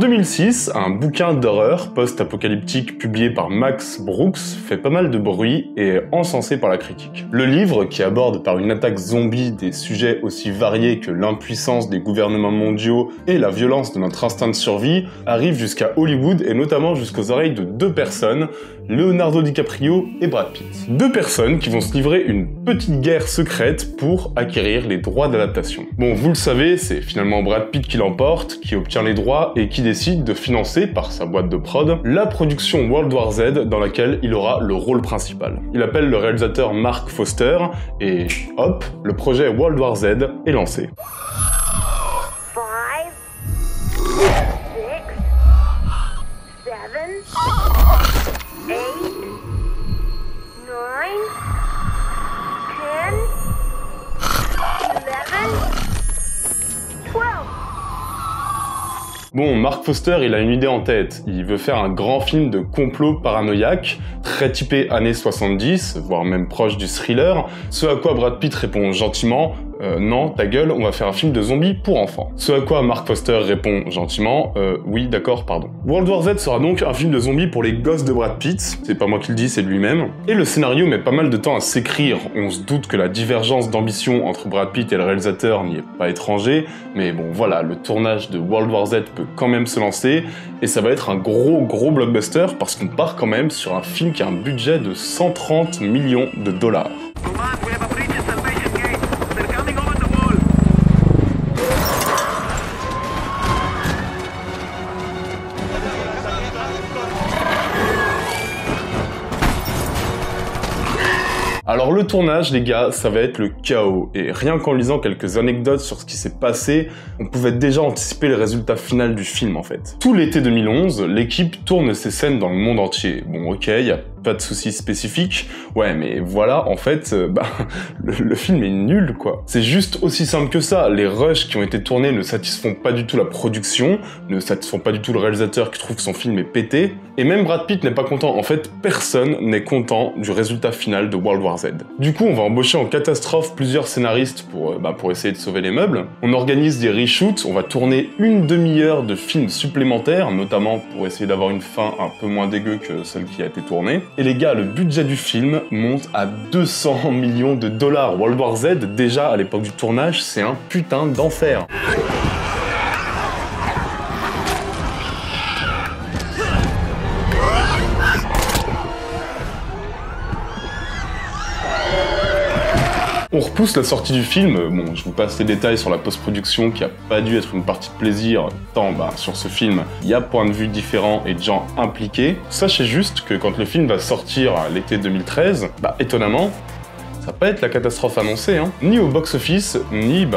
En 2006, un bouquin d'horreur post-apocalyptique publié par Max Brooks fait pas mal de bruit et est encensé par la critique. Le livre, qui aborde par une attaque zombie des sujets aussi variés que l'impuissance des gouvernements mondiaux et la violence de notre instinct de survie, arrive jusqu'à Hollywood et notamment jusqu'aux oreilles de deux personnes, Leonardo DiCaprio et Brad Pitt. Deux personnes qui vont se livrer une petite guerre secrète pour acquérir les droits d'adaptation. Bon, vous le savez, c'est finalement Brad Pitt qui l'emporte, qui obtient les droits et qui décide de financer, par sa boîte de prod, la production World War Z dans laquelle il aura le rôle principal. Il appelle le réalisateur Mark Foster et hop, le projet World War Z est lancé. 8, 9, 10, 11, 12. Bon, Mark Foster, il a une idée en tête. Il veut faire un grand film de complot paranoïaque, très typé années 70, voire même proche du thriller, ce à quoi Brad Pitt répond gentiment « Non, ta gueule, on va faire un film de zombies pour enfants ». Ce à quoi Mark Foster répond gentiment « Oui, d'accord, pardon ». World War Z sera donc un film de zombies pour les gosses de Brad Pitt, c'est pas moi qui le dis, c'est lui-même. Et le scénario met pas mal de temps à s'écrire, on se doute que la divergence d'ambition entre Brad Pitt et le réalisateur n'y est pas étranger, mais bon voilà, le tournage de World War Z peut quand même se lancer, et ça va être un gros blockbuster parce qu'on part quand même sur un film qui a un budget de 130 millions de dollars. Alors le tournage, les gars, ça va être le chaos, et rien qu'en lisant quelques anecdotes sur ce qui s'est passé, on pouvait déjà anticiper le résultat final du film en fait. Tout l'été 2011, l'équipe tourne ses scènes dans le monde entier. Bon ok, y a pas de soucis spécifiques, ouais mais voilà, en fait, le film est nul quoi. C'est juste aussi simple que ça, les rushs qui ont été tournés ne satisfont pas du tout la production, ne satisfont pas du tout le réalisateur qui trouve que son film est pété, et même Brad Pitt n'est pas content, en fait personne n'est content du résultat final de World War Z. Du coup on va embaucher en catastrophe plusieurs scénaristes pour essayer de sauver les meubles, on organise des reshoots, on va tourner une demi-heure de films supplémentaires, notamment pour essayer d'avoir une fin un peu moins dégueu que celle qui a été tournée. Et les gars, le budget du film monte à 200 millions de dollars. World War Z, déjà à l'époque du tournage, c'est un putain d'enfer. On repousse la sortie du film, bon je vous passe les détails sur la post-production qui a pas dû être une partie de plaisir, tant sur ce film il y a points de vue différents et de gens impliqués. Sachez juste que quand le film va sortir à l'été 2013, étonnamment, ça va pas être la catastrophe annoncée, hein. Ni au box-office, ni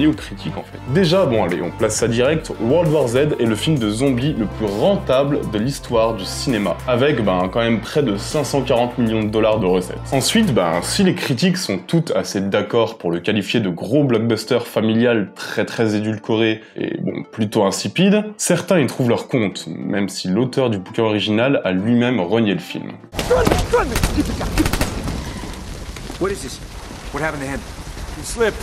aux critiques en fait. Déjà, bon allez, on place ça direct, World War Z est le film de zombies le plus rentable de l'histoire du cinéma, avec quand même près de 540 millions de dollars de recettes. Ensuite, si les critiques sont toutes assez d'accord pour le qualifier de gros blockbuster familial très édulcoré et plutôt insipide, certains y trouvent leur compte, même si l'auteur du bouquin original a lui-même renié le film. What is this? What happened to him? He slipped.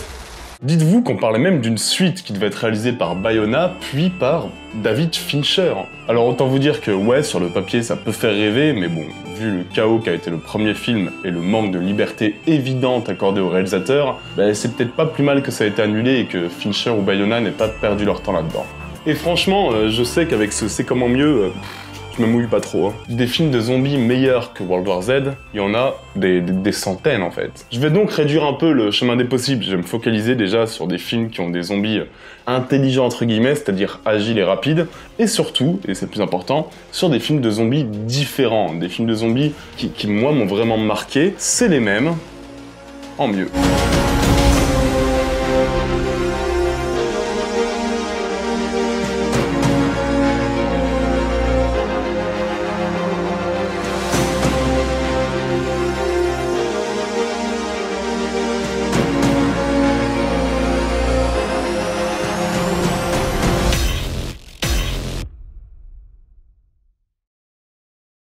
Dites-vous qu'on parlait même d'une suite qui devait être réalisée par Bayona, puis par David Fincher. Alors autant vous dire que ouais, sur le papier ça peut faire rêver, mais bon, vu le chaos qu'a été le premier film et le manque de liberté évidente accordée au réalisateur, c'est peut-être pas plus mal que ça a été annulé et que Fincher ou Bayona n'aient pas perdu leur temps là-dedans. Et franchement, je sais qu'avec ce C'est comment mieux, je me mouille pas trop. Hein. Des films de zombies meilleurs que World War Z, il y en a des centaines en fait. Je vais donc réduire un peu le chemin des possibles, je vais me focaliser déjà sur des films qui ont des zombies intelligents entre guillemets, c'est-à-dire agiles et rapides, et surtout, et c'est le plus important, sur des films de zombies différents, des films de zombies qui moi m'ont vraiment marqué, c'est les mêmes, en mieux.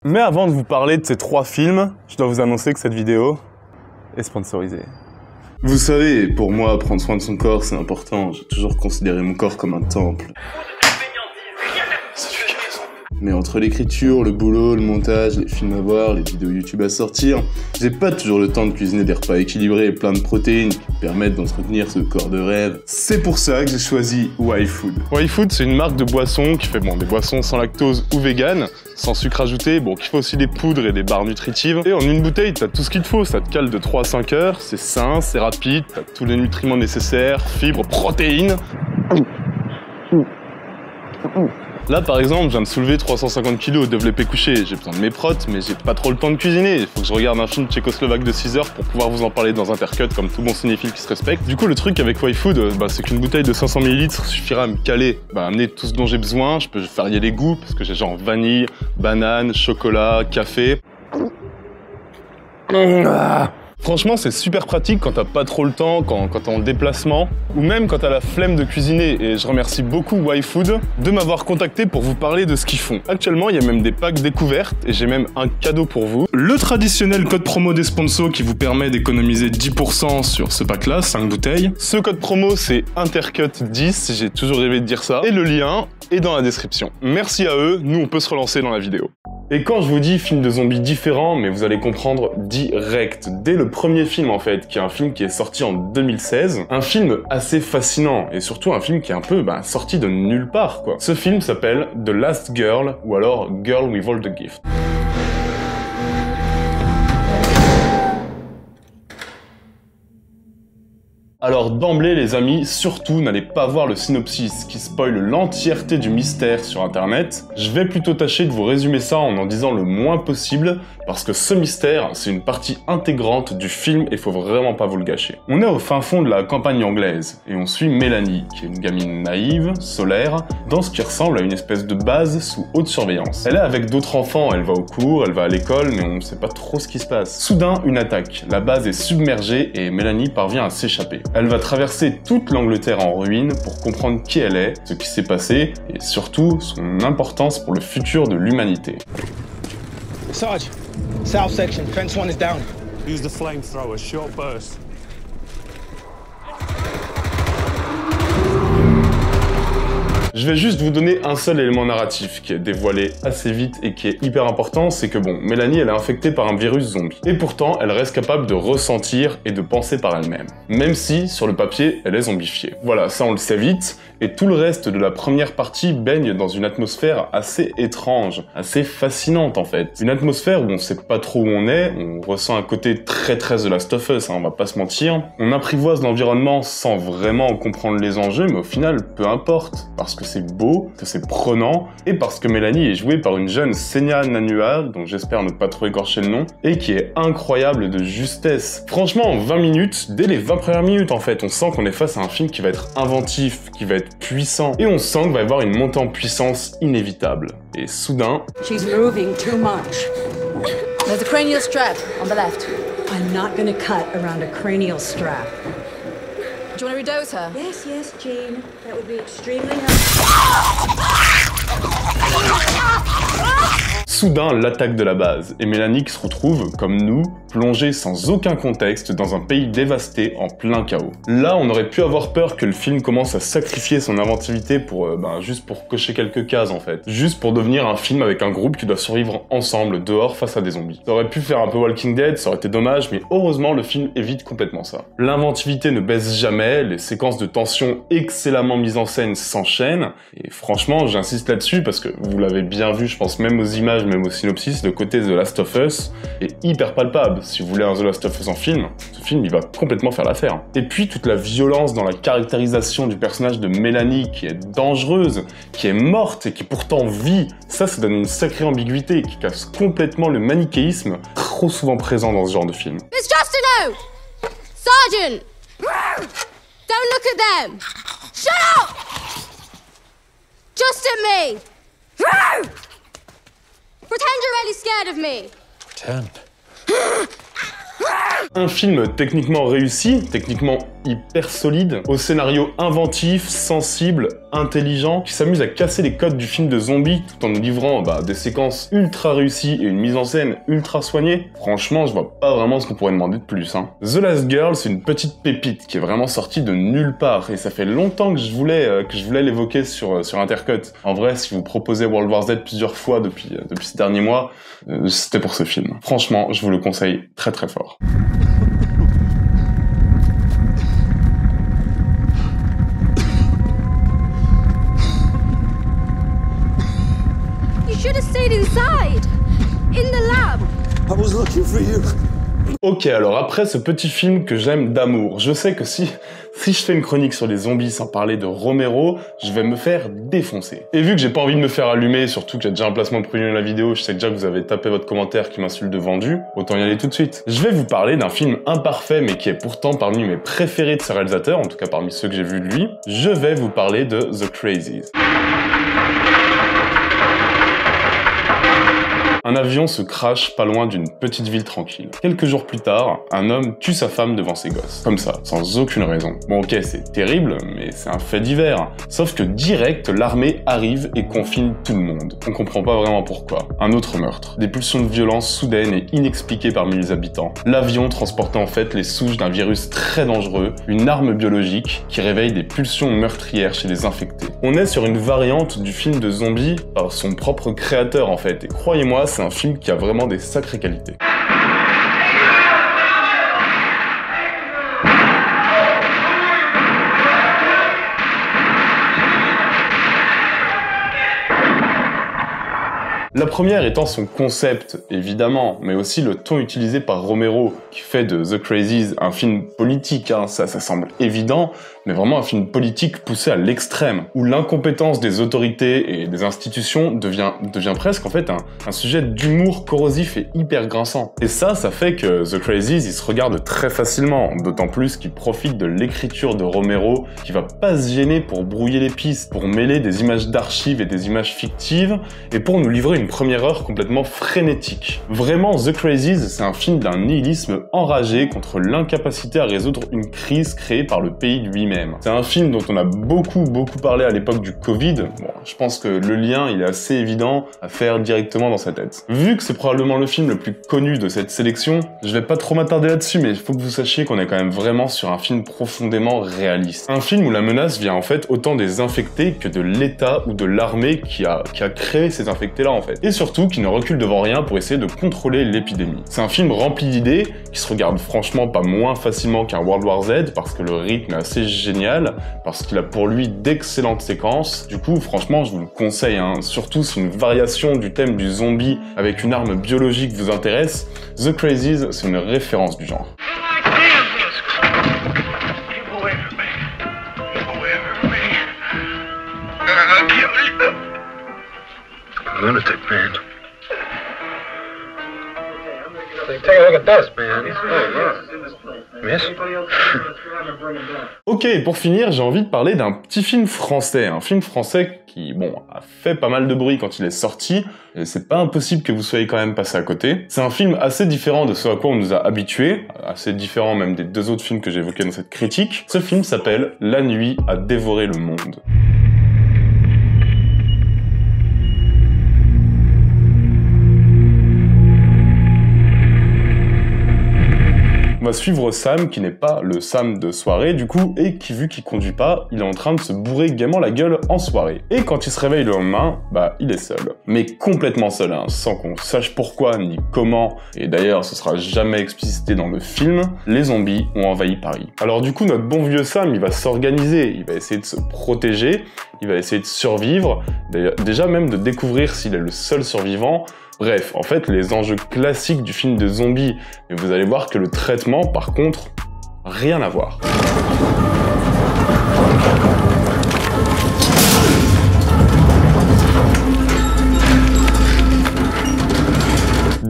Mais avant de vous parler de ces 3 films, je dois vous annoncer que cette vidéo est sponsorisée. Vous savez, pour moi, prendre soin de son corps, c'est important. J'ai toujours considéré mon corps comme un temple. Mais entre l'écriture, le boulot, le montage, les films à voir, les vidéos YouTube à sortir, j'ai pas toujours le temps de cuisiner des repas équilibrés et plein de protéines qui me permettent d'entretenir ce corps de rêve. C'est pour ça que j'ai choisi YFood. YFood, c'est une marque de boissons qui fait des boissons sans lactose ou vegan, sans sucre ajouté, qui fait aussi des poudres et des barres nutritives. Et en une bouteille, t'as tout ce qu'il te faut, ça te cale de 3 à 5 heures, c'est sain, c'est rapide, t'as tous les nutriments nécessaires, fibres, protéines. Là, par exemple, je viens de soulever 350 kg au développé couché. J'ai besoin de mes protes, mais j'ai pas trop le temps de cuisiner. Il faut que je regarde un film tchécoslovaque de 6 heures pour pouvoir vous en parler dans Intercut comme tout bon cinéphile qui se respecte. Du coup, le truc avec YFood, c'est qu'une bouteille de 500 ml suffira à me caler, amener tout ce dont j'ai besoin. Je peux varier les goûts parce que j'ai genre vanille, banane, chocolat, café. Franchement, c'est super pratique quand t'as pas trop le temps, quand t'es en déplacement, ou même quand t'as la flemme de cuisiner. Et je remercie beaucoup YFood de m'avoir contacté pour vous parler de ce qu'ils font. Actuellement, il y a même des packs découvertes et j'ai même un cadeau pour vous. Le traditionnel code promo des sponsors qui vous permet d'économiser 10% sur ce pack-là, 5 bouteilles. Ce code promo, c'est Intercut10, j'ai toujours rêvé de dire ça. Et le lien est dans la description. Merci à eux, nous on peut se relancer dans la vidéo. Et quand je vous dis film de zombies différent, mais vous allez comprendre direct, dès le premier film en fait, qui est un film qui est sorti en 2016, un film assez fascinant, et surtout un film qui est un peu sorti de nulle part quoi. Ce film s'appelle The Last Girl, ou alors Girl with All the Gifts. Alors d'emblée les amis, surtout n'allez pas voir le synopsis qui spoile l'entièreté du mystère sur internet. Je vais plutôt tâcher de vous résumer ça en disant le moins possible, parce que ce mystère, c'est une partie intégrante du film et faut vraiment pas vous le gâcher. On est au fin fond de la campagne anglaise, et on suit Mélanie, qui est une gamine naïve, solaire, dans ce qui ressemble à une espèce de base sous haute surveillance. Elle est avec d'autres enfants, elle va au cours, elle va à l'école, mais on sait pas trop ce qui se passe. Soudain, une attaque, la base est submergée et Mélanie parvient à s'échapper. Elle va traverser toute l'Angleterre en ruine pour comprendre qui elle est, ce qui s'est passé, et surtout son importance pour le futur de l'humanité. Sarge, south section, fence 1 is down. Use the flamethrower, short burst. Je vais juste vous donner un seul élément narratif qui est dévoilé assez vite et qui est hyper important, c'est que Mélanie elle est infectée par un virus zombie. Et pourtant, elle reste capable de ressentir et de penser par elle-même. Même si, sur le papier, elle est zombifiée. Voilà, ça on le sait vite, et tout le reste de la première partie baigne dans une atmosphère assez étrange, assez fascinante en fait. Une atmosphère où on sait pas trop où on est, on ressent un côté très The Last of Us, on va pas se mentir. On apprivoise l'environnement sans vraiment en comprendre les enjeux, mais au final, peu importe, parce que c'est beau, que c'est prenant, et parce que Mélanie est jouée par une jeune Senia Nanua, dont j'espère ne pas trop écorcher le nom, et qui est incroyable de justesse. Franchement, en 20 minutes, dès les 20 premières minutes en fait, on sent qu'on est face à un film qui va être inventif, qui va être puissant, et on sent qu'il va y avoir une montée en puissance inévitable. Et soudain... She's moving too much. There's a cranial strap on the left. I'm not gonna cut around a cranial strap. Do you want to redose her? Yes, Jean. That would be extremely helpful. Soudain, l'attaque de la base, et Mélanie qui se retrouve, comme nous, plongée sans aucun contexte dans un pays dévasté en plein chaos. Là, on aurait pu avoir peur que le film commence à sacrifier son inventivité pour, juste pour cocher quelques cases en fait. Juste pour devenir un film avec un groupe qui doit survivre ensemble, dehors, face à des zombies. Ça aurait pu faire un peu Walking Dead, ça aurait été dommage, mais heureusement, le film évite complètement ça. L'inventivité ne baisse jamais, les séquences de tension excellemment mises en scène s'enchaînent, et franchement, j'insiste là-dessus parce que vous l'avez bien vu, je pense même aux images, même au synopsis, le côté The Last of Us est hyper palpable. Si vous voulez un The Last of Us en film, ce film il va complètement faire l'affaire. Et puis toute la violence dans la caractérisation du personnage de Mélanie qui est dangereuse, qui est morte et qui pourtant vit, ça donne une sacrée ambiguïté qui casse complètement le manichéisme trop souvent présent dans ce genre de film. It's just a note! Sergeant! Don't look at them! Shut up! Just at me! Pretend you're really scared of me! Pretend. Un film techniquement réussi, techniquement hyper solide, au scénario inventif, sensible, intelligent, qui s'amuse à casser les codes du film de zombies tout en nous livrant des séquences ultra réussies et une mise en scène ultra soignée. Franchement, je vois pas vraiment ce qu'on pourrait demander de plus. The Last Girl, c'est une petite pépite qui est vraiment sortie de nulle part et ça fait longtemps que je voulais l'évoquer sur Intercut. En vrai, si vous proposez World War Z plusieurs fois depuis ces derniers mois, c'était pour ce film. Franchement, je vous le conseille très très fort. You should have stayed inside, in the lab. I was looking for you. Ok, alors après ce petit film que j'aime d'amour, je sais que si je fais une chronique sur les zombies sans parler de Romero, je vais me faire défoncer. Et vu que j'ai pas envie de me faire allumer, surtout que j'ai déjà un placement de produit dans la vidéo, je sais déjà que vous avez tapé votre commentaire qui m'insulte de vendu, autant y aller tout de suite. Je vais vous parler d'un film imparfait mais qui est pourtant parmi mes préférés de ce réalisateur, en tout cas parmi ceux que j'ai vus de lui. Je vais vous parler de The Crazies. Un avion se crache pas loin d'une petite ville tranquille. Quelques jours plus tard, un homme tue sa femme devant ses gosses. Comme ça, sans aucune raison. Bon ok, c'est terrible, mais c'est un fait divers. Sauf que direct, l'armée arrive et confine tout le monde. On comprend pas vraiment pourquoi. Un autre meurtre. Des pulsions de violence soudaines et inexpliquées parmi les habitants. L'avion transportait en fait les souches d'un virus très dangereux, une arme biologique qui réveille des pulsions meurtrières chez les infectés. On est sur une variante du film de zombies par son propre créateur en fait, et croyez-moi, c'est un film qui a vraiment des sacrées qualités. La première étant son concept, évidemment, mais aussi le ton utilisé par Romero, qui fait de The Crazies un film politique, ça semble évident, mais vraiment un film politique poussé à l'extrême, où l'incompétence des autorités et des institutions devient presque en fait un sujet d'humour corrosif et hyper grinçant. Et ça fait que The Crazies, il se regarde très facilement, d'autant plus qu'il profite de l'écriture de Romero, qui va pas se gêner pour brouiller les pistes, pour mêler des images d'archives et des images fictives, et pour nous livrer une première heure complètement frénétique. Vraiment, The Crazies, c'est un film d'un nihilisme enragé contre l'incapacité à résoudre une crise créée par le pays lui-même. C'est un film dont on a beaucoup parlé à l'époque du Covid. Bon, je pense que le lien, il est assez évident à faire directement dans sa tête. Vu que c'est probablement le film le plus connu de cette sélection, je vais pas trop m'attarder là-dessus, mais il faut que vous sachiez qu'on est quand même vraiment sur un film profondément réaliste. Un film où la menace vient en fait autant des infectés que de l'État ou de l'armée qui a créé ces infectés-là en fait. Et surtout qui ne recule devant rien pour essayer de contrôler l'épidémie. C'est un film rempli d'idées, qui se regarde franchement pas moins facilement qu'un World War Z, parce que le rythme est assez génial, parce qu'il a pour lui d'excellentes séquences. Du coup, franchement, je vous le conseille, surtout si une variation du thème du zombie avec une arme biologique vous intéresse, The Crazies, c'est une référence du genre. Lunatic, man. Take a look at this, man. Miss? Ok, et pour finir, j'ai envie de parler d'un petit film français. Un film français qui, a fait pas mal de bruit quand il est sorti, et c'est pas impossible que vous soyez quand même passé à côté. C'est un film assez différent de ce à quoi on nous a habitués, assez différent même des deux autres films que j'ai évoqués dans cette critique. Ce film s'appelle La nuit a dévoré le monde. On va suivre Sam, qui n'est pas le Sam de soirée du coup, et qui, vu qu'il conduit pas, il est en train de se bourrer gaiement la gueule en soirée. Et quand il se réveille le lendemain, il est seul. Mais complètement seul, sans qu'on sache pourquoi ni comment, et d'ailleurs ce sera jamais explicité dans le film, les zombies ont envahi Paris. Alors du coup, notre bon vieux Sam, il va s'organiser, il va essayer de se protéger, il va essayer de survivre, déjà même de découvrir s'il est le seul survivant. Bref, en fait, les enjeux classiques du film de zombies, mais vous allez voir que le traitement, par contre, rien à voir.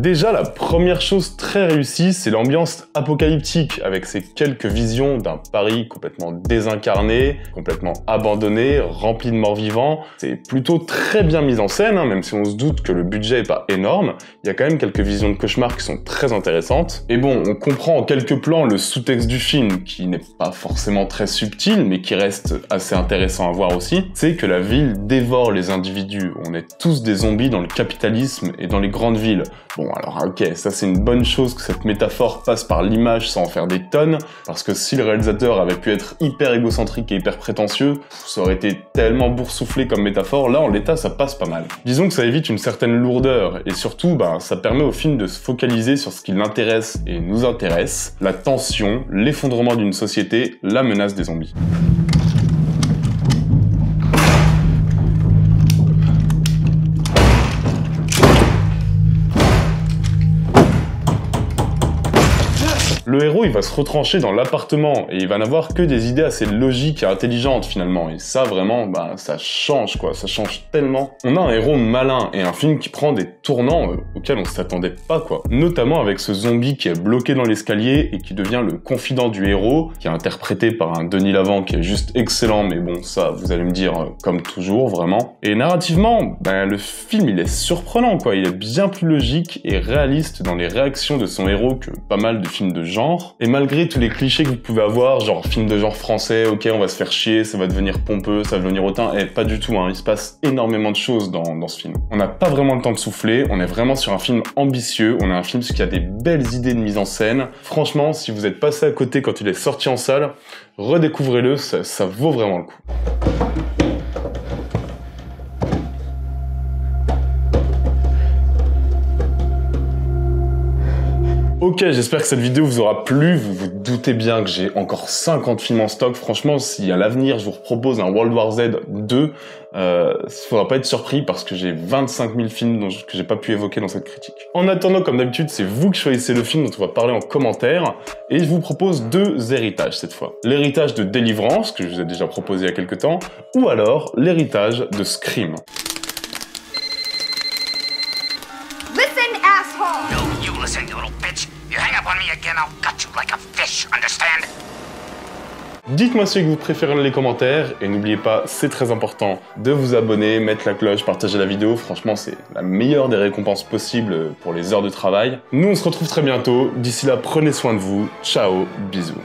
Déjà, la première chose très réussie, c'est l'ambiance apocalyptique, avec ces quelques visions d'un Paris complètement désincarné, complètement abandonné, rempli de morts vivants. C'est plutôt très bien mis en scène, hein, même si on se doute que le budget est pas énorme, il y a quand même quelques visions de cauchemar qui sont très intéressantes. Et bon, on comprend en quelques plans le sous-texte du film, qui n'est pas forcément très subtil, mais qui reste assez intéressant à voir aussi, c'est que la ville dévore les individus. On est tous des zombies dans le capitalisme et dans les grandes villes. Bon, alors ok, ça c'est une bonne chose que cette métaphore passe par l'image sans en faire des tonnes, parce que si le réalisateur avait pu être hyper égocentrique et hyper prétentieux, ça aurait été tellement boursouflé comme métaphore, là en l'état ça passe pas mal. Disons que ça évite une certaine lourdeur, et surtout, ça permet au film de se focaliser sur ce qui l'intéresse et nous intéresse, la tension, l'effondrement d'une société, la menace des zombies. Le héros, il va se retrancher dans l'appartement et il va n'avoir que des idées assez logiques et intelligentes finalement. Et ça vraiment, ça change quoi, ça change tellement. On a un héros malin et un film qui prend des tournants auxquels on s'attendait pas quoi. Notamment avec ce zombie qui est bloqué dans l'escalier et qui devient le confident du héros, qui est interprété par un Denis Lavant qui est juste excellent, mais bon ça, vous allez me dire comme toujours vraiment. Et narrativement, le film il est surprenant quoi, il est bien plus logique et réaliste dans les réactions de son héros que pas mal de films de genre. Et malgré tous les clichés que vous pouvez avoir, genre film de genre français, ok on va se faire chier, ça va devenir pompeux, ça va devenir hautain, et pas du tout, hein, il se passe énormément de choses dans ce film. On n'a pas vraiment le temps de souffler, on est vraiment sur un film ambitieux, on a un film qui a des belles idées de mise en scène. Franchement, si vous êtes passé à côté quand il est sorti en salle, redécouvrez-le, ça vaut vraiment le coup. Ok, j'espère que cette vidéo vous aura plu, vous vous doutez bien que j'ai encore 50 films en stock, franchement si à l'avenir je vous propose un World War Z 2, faudra pas être surpris parce que j'ai 25 000 films que j'ai pas pu évoquer dans cette critique. En attendant, comme d'habitude, c'est vous qui choisissez le film dont on va parler en commentaire, et je vous propose 2 héritages cette fois. L'héritage de Délivrance, que je vous ai déjà proposé il y a quelques temps, ou alors l'héritage de Scream. Listen, asshole! No, you listen, you little bitch. You hang up on me again, I'll gut you like a fish, understand? Dites-moi ce que vous préférez dans les commentaires, et n'oubliez pas, c'est très important, de vous abonner, mettre la cloche, partager la vidéo, franchement c'est la meilleure des récompenses possibles pour les heures de travail. Nous on se retrouve très bientôt, d'ici là prenez soin de vous, ciao, bisous.